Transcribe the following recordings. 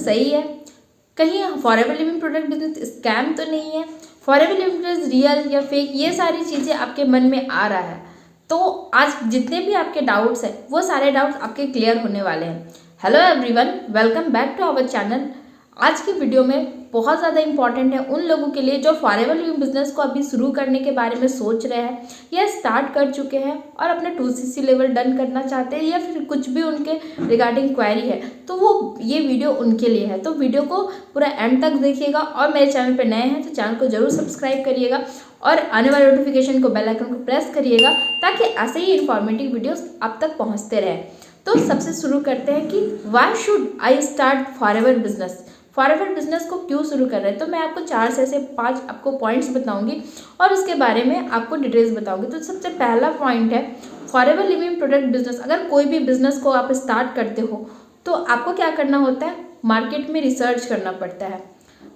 सही है, कहीं forever living product business scam तो नहीं है, फॉरएवर लिविंग बिजनेस रियल या फेक, ये सारी चीज़ें आपके मन में आ रहा है। तो आज जितने भी आपके डाउट्स हैं वो सारे डाउट्स आपके क्लियर होने वाले हैं। Hello everyone, welcome back to our channel. आज की वीडियो में बहुत ज़्यादा इंपॉर्टेंट है उन लोगों के लिए जो फॉरएवर लिविंग बिजनेस को अभी शुरू करने के बारे में सोच रहे हैं या स्टार्ट कर चुके हैं और अपने 2cc लेवल डन करना चाहते हैं या फिर कुछ भी उनके रिगार्डिंग क्वेरी है, तो वो ये वीडियो उनके लिए है। तो वीडियो को पूरा एंड तक देखिएगा और मेरे चैनल पर नए हैं तो चैनल को जरूर सब्सक्राइब करिएगा और आने वाले नोटिफिकेशन को बेल आइकन को प्रेस करिएगा ताकि ऐसे ही इंफॉर्मेटिव वीडियोस आप तक पहुंचते रहे। तो सबसे शुरू करते हैं कि why should I start forever business. Forever business को क्यों शुरू कर रहे हैं, तो मैं आपको 4 से 5 आपको पॉइंट्स बताऊंगी और उसके बारे में आपको डिटेल्स बताऊंगी। तो सबसे पहला पॉइंट है फॉरएवर लिविंग प्रोडक्ट बिजनेस। अगर कोई भी बिजनेस को आप स्टार्ट करते हो तो आपको क्या करना होता है, मार्केट में रिसर्च करना पड़ता है।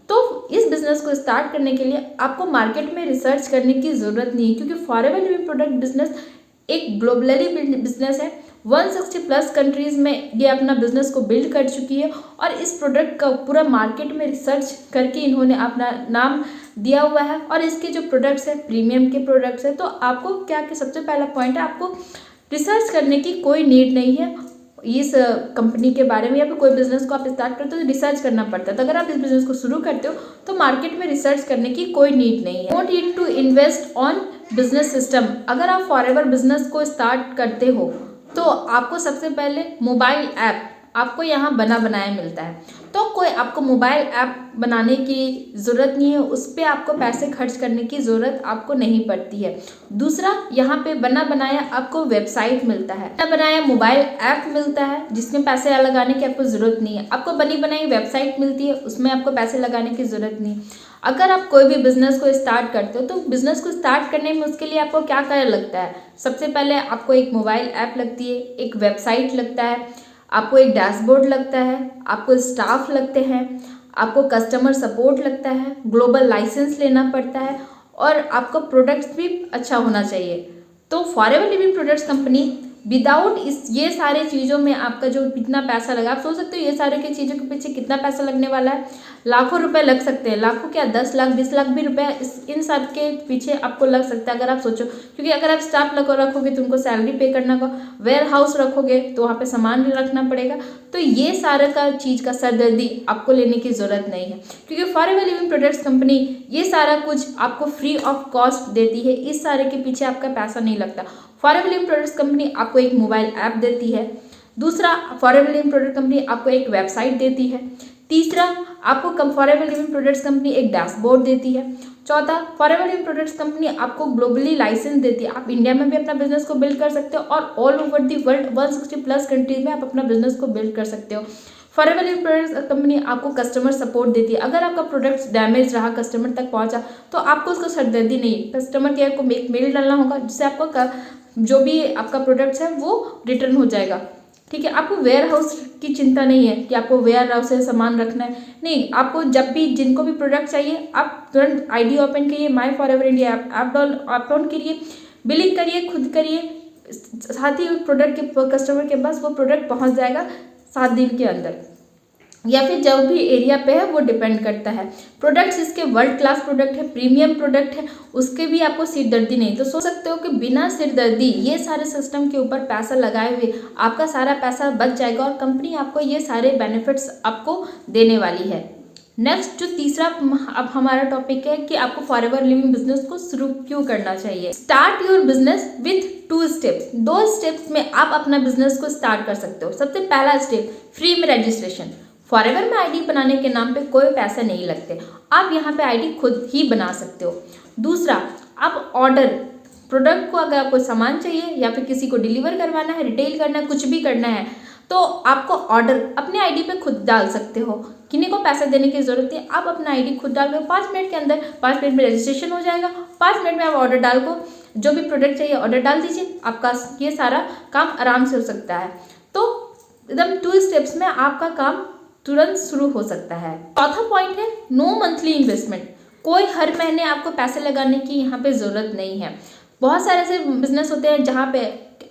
तो इस बिजनेस को स्टार्ट करने के लिए आपको मार्केट में रिसर्च करने की ज़रूरत नहीं है, क्योंकि फॉरएवर लिविंग प्रोडक्ट बिजनेस एक ग्लोबली बिजनेस है। 160 प्लस कंट्रीज़ में ये अपना बिजनेस को बिल्ड कर चुकी है और इस प्रोडक्ट का पूरा मार्केट में रिसर्च करके इन्होंने अपना नाम दिया हुआ है और इसके जो प्रोडक्ट्स हैं प्रीमियम के प्रोडक्ट्स हैं। तो आपको क्या कि सबसे पहला पॉइंट है, आपको रिसर्च करने की कोई नीड नहीं है इस कंपनी के बारे में या फिर कोई बिजनेस को आप स्टार्ट करते हो तो रिसर्च करना पड़ता है। तो अगर आप इस बिजनेस को शुरू करते हो तो मार्केट में रिसर्च करने की कोई नीड नहीं है। Don't need to invest on business system. अगर आप फॉरएवर बिजनेस को स्टार्ट करते हो तो आपको सबसे पहले मोबाइल ऐप आपको यहाँ बना बनाया मिलता है, तो कोई आपको मोबाइल ऐप बनाने की ज़रूरत नहीं है, उस पर आपको पैसे खर्च करने की ज़रूरत आपको नहीं पड़ती है। दूसरा, यहाँ पे बना बनाया आपको वेबसाइट मिलता है, बना बनाया मोबाइल ऐप मिलता है जिसमें पैसे लगाने की आपको ज़रूरत नहीं है। आपको बनी बनाई वेबसाइट मिलती है, उसमें आपको पैसे लगाने की ज़रूरत नहीं। अगर आप कोई भी बिजनेस को स्टार्ट करते हो तो बिजनेस को स्टार्ट करने में उसके लिए आपको क्या क्या लगता है, सबसे पहले आपको एक मोबाइल ऐप लगती है, एक वेबसाइट लगता है, आपको एक डैशबोर्ड लगता है, आपको स्टाफ लगते हैं, आपको कस्टमर सपोर्ट लगता है, ग्लोबल लाइसेंस लेना पड़ता है और आपका प्रोडक्ट्स भी अच्छा होना चाहिए। तो forever living products company without ये सारे चीज़ों में आपका जो कितना पैसा लगा, आप सोच सकते हो ये सारे की चीज़ों के पीछे कितना पैसा लगने वाला है, लाखों रुपए लग सकते हैं, लाखों क्या 10 लाख 20 लाख भी रुपए इन सब के पीछे आपको लग सकता है अगर आप सोचो। क्योंकि अगर आप स्टाफ रखोगे तो उनको सैलरी पे करना होगा, वेयर हाउस रखोगे तो वहाँ पे सामान भी रखना पड़ेगा। तो ये सारा का चीज़ का सरदर्दी आपको लेने की ज़रूरत नहीं है, क्योंकि फॉरएवर लिविंग प्रोडक्ट्स कंपनी ये सारा कुछ आपको फ्री ऑफ कॉस्ट देती है, इस सारे के पीछे आपका पैसा नहीं लगता। फॉरएवर लिविंग प्रोडक्ट्स कंपनी आपको एक मोबाइल ऐप देती है, दूसरा फॉरएवर लिविंग प्रोडक्ट कंपनी आपको एक वेबसाइट देती है, तीसरा आपको फॉरएवर लिविंग प्रोडक्ट्स कंपनी एक डैशबोर्ड देती है, चौथा फॉरएवर लिविंग प्रोडक्ट्स कंपनी आपको ग्लोबली लाइसेंस देती है। आप इंडिया में भी अपना बिजनेस को बिल्ड कर सकते हो और all over the world 160 plus countries में आप अपना बिजनेस को बिल्ड कर सकते हो। फॉरएवर लिविंग प्रोडक्ट्स कंपनी आपको कस्टमर सपोर्ट देती है। अगर आपका प्रोडक्ट डैमेज रहा, कस्टमर तक पहुंचा, तो आपको उसको सरदर्दी नहीं, कस्टमर केयर को एक मेल डालना होगा जिससे आपको जो भी आपका प्रोडक्ट्स है वो रिटर्न हो जाएगा। ठीक है, आपको वेयर हाउस की चिंता नहीं है कि आपको वेयर हाउस से सामान रखना है, नहीं, आपको जब भी जिनको भी प्रोडक्ट चाहिए आप तुरंत आईडी ओपन करिए, माई फॉरएवर इंडिया ऐप डाउन करिए, बिलिंग करिए, खुद करिए, साथ ही प्रोडक्ट के कस्टमर के पास वो प्रोडक्ट पहुंच जाएगा 7 दिन के अंदर, या फिर जो भी एरिया पे है वो डिपेंड करता है। प्रोडक्ट्स इसके वर्ल्ड क्लास प्रोडक्ट है, प्रीमियम प्रोडक्ट है, उसके भी आपको सिरदर्दी नहीं। तो सोच सकते हो कि बिना सिरदर्दी ये सारे सिस्टम के ऊपर पैसा लगाए हुए आपका सारा पैसा बच जाएगा और कंपनी आपको ये सारे बेनिफिट्स आपको देने वाली है। नेक्स्ट जो तीसरा अब हमारा टॉपिक है कि आपको फॉरएवर लिविंग बिजनेस को शुरू क्यों करना चाहिए। Start your business with 2 steps. 2 steps में आप अपना बिजनेस को स्टार्ट कर सकते हो। सबसे पहला स्टेप, फ्री में रजिस्ट्रेशन। फॉरएवर में आईडी बनाने के नाम पे कोई पैसे नहीं लगते, आप यहाँ पे आईडी खुद ही बना सकते हो। दूसरा, आप ऑर्डर प्रोडक्ट को अगर आपको सामान चाहिए या फिर किसी को डिलीवर करवाना है, रिटेल करना है, कुछ भी करना है, तो आपको ऑर्डर अपने आईडी पे खुद डाल सकते हो, किन्हीं को पैसे देने की जरूरत नहीं। आप अपना आईडी खुद डाल दो, 5 मिनट के अंदर, 5 मिनट में रजिस्ट्रेशन हो जाएगा, 5 मिनट में आप ऑर्डर डाल को जो भी प्रोडक्ट चाहिए ऑर्डर डाल दीजिए, आपका ये सारा काम आराम से हो सकता है। तो एकदम 2 स्टेप्स में आपका काम तुरंत शुरू हो सकता है। चौथा पॉइंट है नो मंथली इन्वेस्टमेंट। कोई हर महीने आपको पैसे लगाने की यहाँ पे ज़रूरत नहीं है। बहुत सारे ऐसे बिजनेस होते हैं जहाँ पे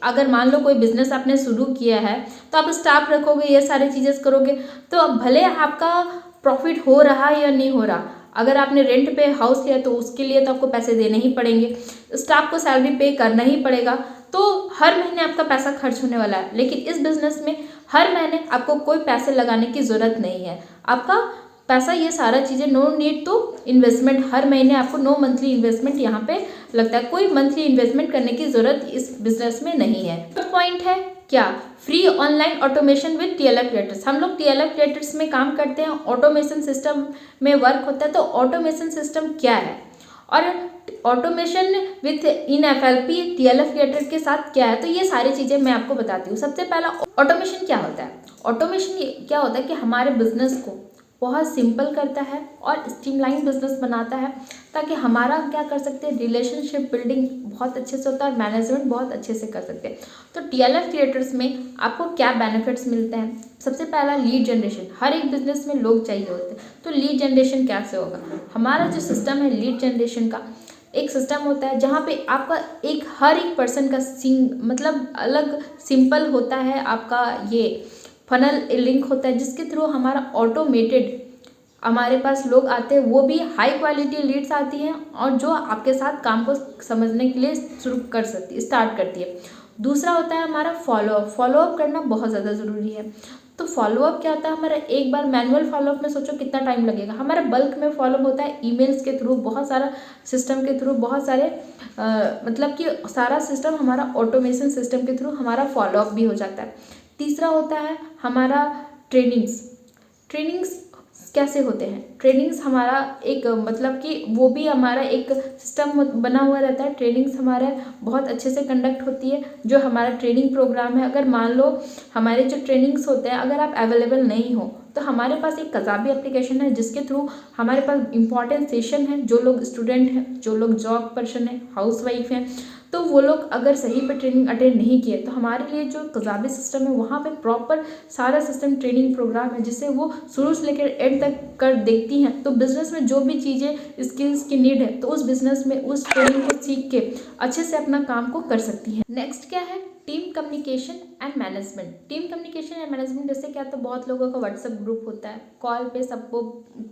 अगर मान लो कोई बिजनेस आपने शुरू किया है तो आप स्टाफ रखोगे, ये सारी चीज़ें करोगे, तो अब भले आपका प्रॉफिट हो रहा है या नहीं हो रहा, अगर आपने रेंट पे हाउस लिया तो उसके लिए तो आपको पैसे देने ही पड़ेंगे, स्टाफ को सैलरी पे करना ही पड़ेगा, तो हर महीने आपका पैसा खर्च होने वाला है। लेकिन इस बिजनेस में हर महीने आपको कोई पैसे लगाने की ज़रूरत नहीं है, आपका पैसा ये सारा चीज़ें नो नीड टू इन्वेस्टमेंट, हर महीने आपको नो मंथली इन्वेस्टमेंट यहाँ पे लगता है, कोई मंथली इन्वेस्टमेंट करने की ज़रूरत इस बिजनेस में नहीं है। पॉइंट है क्या, free online automation with TLF creators. हम लोग टीएलएफ क्रिएटर्स में काम करते हैं, ऑटोमेशन सिस्टम में वर्क होता है। तो ऑटोमेशन सिस्टम क्या है और automation with in FLP TLF creator के साथ क्या है, तो ये सारी चीज़ें मैं आपको बताती हूँ। सबसे पहला ऑटोमेशन क्या होता है। ऑटोमेशन क्या होता है कि हमारे बिजनेस को बहुत सिंपल करता है और स्ट्रीमलाइन बिजनेस बनाता है, ताकि हमारा क्या कर सकते हैं, रिलेशनशिप बिल्डिंग बहुत अच्छे से होता है और मैनेजमेंट बहुत अच्छे से कर सकते हैं। तो टीएलएफ क्रिएटर्स में आपको क्या बेनिफिट्स मिलते हैं। सबसे पहला लीड जनरेशन, हर एक बिजनेस में लोग चाहिए होते हैं, तो लीड जनरेशन कैसे होगा। हमारा जो सिस्टम है लीड जनरेशन का एक सिस्टम होता है जहाँ पे आपका हर एक पर्सन का मतलब अलग सिंपल होता है, आपका ये फनल लिंक होता है जिसके थ्रू हमारा ऑटोमेटेड हमारे पास लोग आते हैं, वो भी हाई क्वालिटी लीड्स आती हैं और जो आपके साथ काम को समझने के लिए स्टार्ट करती है। दूसरा होता है हमारा फॉलोअप करना बहुत ज़्यादा ज़रूरी है। तो फॉलोअप क्या होता है हमारा, एक बार मैनुअल फॉलोअप में सोचो कितना टाइम लगेगा, हमारा बल्क में फॉलोअप होता है ईमेल्स के थ्रू, बहुत सारा सिस्टम के थ्रू, बहुत सारे मतलब कि सारा सिस्टम हमारा ऑटोमेशन सिस्टम के थ्रू हमारा फॉलोअप भी हो जाता है। तीसरा होता है हमारा ट्रेनिंग्स कैसे होते हैं। ट्रेनिंग्स हमारा एक मतलब कि वो भी हमारा एक सिस्टम बना हुआ रहता है, ट्रेनिंग्स हमारा बहुत अच्छे से कंडक्ट होती है। जो हमारा ट्रेनिंग प्रोग्राम है, अगर मान लो हमारे जो ट्रेनिंग्स होते हैं अगर आप अवेलेबल नहीं हो तो हमारे पास एक कज़ाबी एप्लीकेशन है जिसके थ्रू हमारे पास इंपॉर्टेंट सेशन है। जो लोग स्टूडेंट हैं, जो लोग जॉब पर्सन है, हाउसवाइफ हैं, तो वो लोग अगर सही पे ट्रेनिंग अटेंड नहीं किए तो हमारे लिए जो कज़ाबी सिस्टम है वहाँ पे प्रॉपर सारा सिस्टम ट्रेनिंग प्रोग्राम है जिसे वो शुरू से लेकर एंड तक कर देखती हैं। तो बिज़नेस में जो भी चीज़ें स्किल्स की नीड है तो उस बिज़नेस में उस ट्रेनिंग को सीख के अच्छे से अपना काम को कर सकती हैं। नेक्स्ट क्या है, team communication and management. Team communication and management जैसे क्या, तो बहुत लोगों का व्हाट्सएप ग्रुप होता है, कॉल पे सबको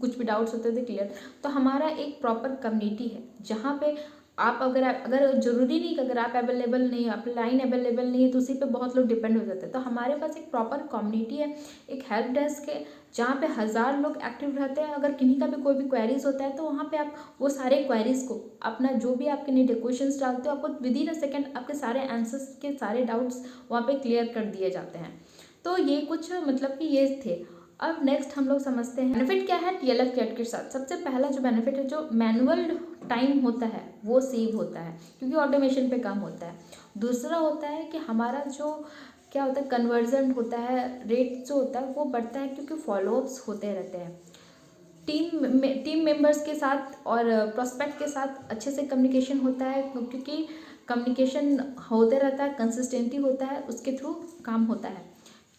कुछ भी डाउट्स होते थे क्लियर। तो हमारा एक प्रॉपर कम्युनिटी है जहाँ पे आप अगर ज़रूरी नहीं कि अगर आप अवेलेबल नहीं, आप लाइन अवेलेबल नहीं है तो उसी पे बहुत लोग डिपेंड हो जाते हैं। तो हमारे पास एक प्रॉपर कम्युनिटी है, एक हेल्प डेस्क है जहाँ पे 1000 लोग एक्टिव रहते हैं। अगर किन्हीं का भी कोई भी क्वेरीज होता है तो वहाँ पे आप वो सारे क्वेरीज को अपना जो भी आपके नीड है क्वेश्चंस डालते हो, आपको विद इन अ सेकेंड आपके सारे आंसर्स के सारे डाउट्स वहाँ पे क्लियर कर दिए जाते हैं। तो ये कुछ मतलब कि ये थे। अब नेक्स्ट हम लोग समझते हैं बेनिफिट क्या है टीएलएफ क्रिएट के साथ। सबसे पहला जो बेनिफिट है, जो मैनुअल टाइम होता है वो सेव होता है क्योंकि ऑटोमेशन पे काम होता है। दूसरा होता है कि हमारा जो क्या होता है कन्वर्जन होता है, रेट जो होता है वो बढ़ता है क्योंकि फॉलोअप्स होते रहते हैं। टीम मेंबर्स के साथ और प्रोस्पेक्ट के साथ अच्छे से कम्युनिकेशन होता है क्योंकि कम्युनिकेशन होते रहता है, कंसिस्टेंटी होता है, उसके थ्रू काम होता है।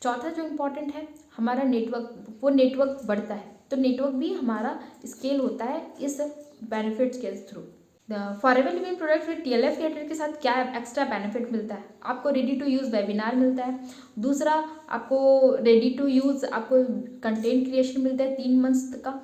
चौथा जो इम्पोर्टेंट है हमारा नेटवर्क, वो नेटवर्क बढ़ता है, तो नेटवर्क भी हमारा स्केल होता है इस बेनिफिट्स के through. Forever living product with TLF creator के साथ क्या एक्स्ट्रा बेनिफिट मिलता है, आपको रेडी टू यूज़ वेबिनार मिलता है। दूसरा आपको रेडी टू यूज़ आपको कंटेंट क्रिएशन मिलता है 3 मंथ्स का।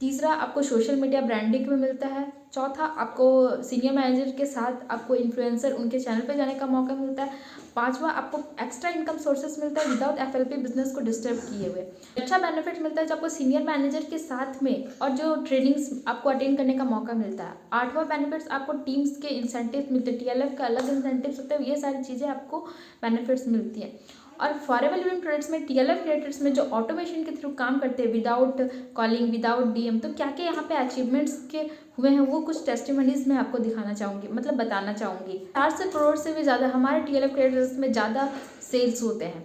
तीसरा आपको सोशल मीडिया ब्रांडिंग में मिलता है। चौथा आपको सीनियर मैनेजर के साथ आपको इन्फ्लुएंसर उनके चैनल पे जाने का मौका मिलता है। पांचवा आपको एक्स्ट्रा इनकम सोर्सेस मिलता है विदाउट एफएलपी बिजनेस को डिस्टर्ब किए हुए। अच्छा बेनिफिट मिलता है जो आपको सीनियर मैनेजर के साथ में और जो ट्रेनिंग्स आपको अटेंड करने का मौका मिलता है। आठवां बेनिफिट्स आपको टीम्स के इंसेंटिव मिलते हैं, टीएलएफ का अलग इंसेंटिव्स होते हैं, ये सारी चीज़ें आपको बेनिफिट्स मिलती हैं। और फॉरएवर लिविंग प्रोडक्ट्स में टीएलएफ क्रिएटर्स में जो ऑटोमेशन के थ्रू काम करते हैं विदाउट कॉलिंग, विदाउट डीएम, तो क्या क्या यहाँ पे अचीवमेंट्स के हुए हैं वो कुछ टेस्टिमनीज में आपको दिखाना चाहूँगी, मतलब बताना चाहूँगी। 400 करोड़ से भी ज़्यादा हमारे टीएलएफ क्रिएटर्स में ज़्यादा सेल्स होते हैं।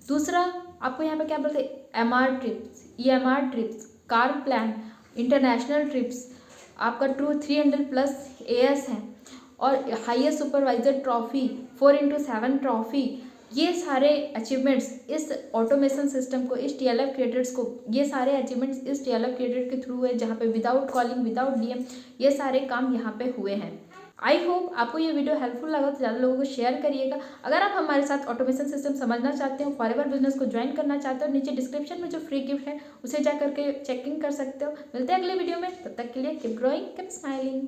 दूसरा आपको यहाँ पे क्या बोलते हैं, MR trips, EMR trips, car plan, international trips, आपका 300+ एएस है और highest supervisor trophy, 4x7 trophy. ये सारे अचीवमेंट्स इस ऑटोमेशन सिस्टम को, इस टीएलएफ क्रिएटर्स को, ये सारे अचीवमेंट्स इस टीएलएफ क्रिएटर के थ्रू है जहाँ पे विदाउट कॉलिंग, विदाउट डीएम ये सारे काम यहाँ पे हुए हैं। आई होप आपको ये वीडियो हेल्पफुल लगा तो ज़्यादा लोगों को शेयर करिएगा। अगर आप हमारे साथ ऑटोमेशन सिस्टम समझना चाहते हो, फॉरएवर बिजनेस को ज्वाइन करना चाहते हो, नीचे डिस्क्रिप्शन में जो फ्री गिफ्ट है उसे जा करके चेकिंग कर सकते हो। मिलते हैं अगले वीडियो में, तब तक के लिए कीप ग्रोइंग, कीप स्माइलिंग।